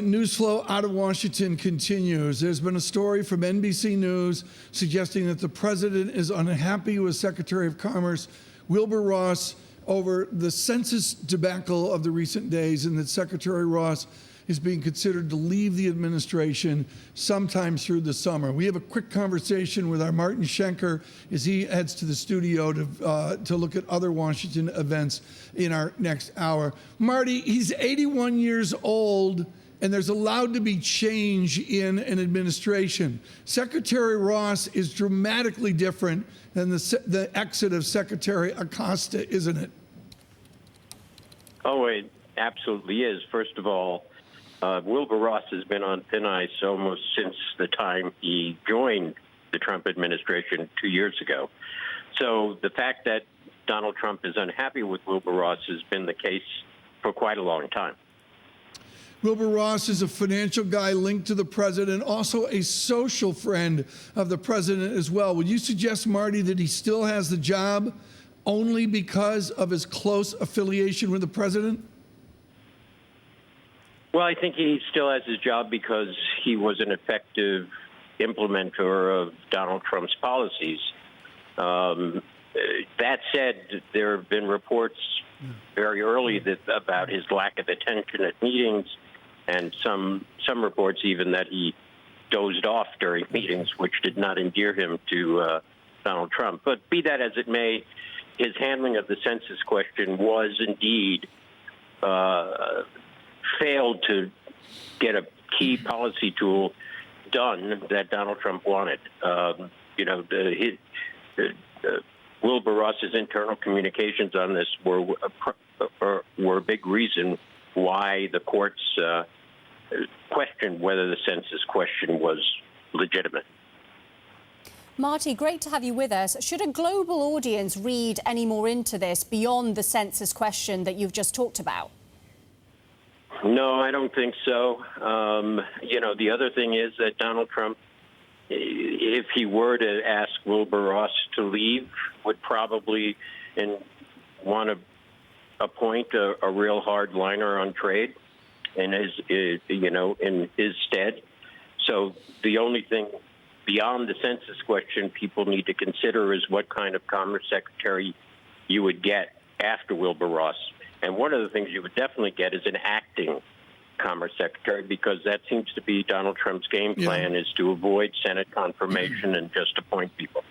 News flow out of Washington continues. There's been a story from NBC News suggesting that the president is unhappy with Secretary of Commerce Wilbur Ross over the census debacle of the recent days, and that Secretary Ross is being considered to leave the administration sometime through the summer. We have a quick conversation with our Martin Schenker as he heads to the studio to look at other Washington events in our next hour. Marty, he's 81 years old, and there's allowed to be change in an administration. Secretary Ross is dramatically different than the exit of Secretary Acosta, isn't it? Oh, it absolutely is. First of all, Wilbur Ross has been on thin ice almost since the time he joined the Trump administration 2 years ago. So the fact that Donald Trump is unhappy with Wilbur Ross has been the case for quite a long time. Wilbur Ross is a financial guy linked to the president, also a social friend of the president as well. Would you suggest, Marty, that he still has the job only because of his close affiliation with the president? Well, I think he still has his job because he was an effective implementer of Donald Trump's policies. That said, there have been reports very early about his lack of attention at meetings, and some reports even that he dozed off during meetings, which did not endear him to Donald Trump. But be that as it may, his handling of the census question was indeed failed to get a key policy tool done that Donald Trump wanted. Wilbur Ross's internal communications on this were a big reason why the courts questioned whether the census question was legitimate. Marty, great to have you with us. Should a global audience read any more into this beyond the census question that you've just talked about? No, I don't think so. The other thing is that Donald Trump, if he were to ask Wilbur Ross to leave, would probably want to appoint a real hardliner on trade in his stead. So the only thing beyond the census question people need to consider is what kind of Commerce Secretary you would get after Wilbur Ross. And one of the things you would definitely get is an acting Commerce Secretary, because that seems to be Donald Trump's game plan, is to avoid Senate confirmation and just appoint people.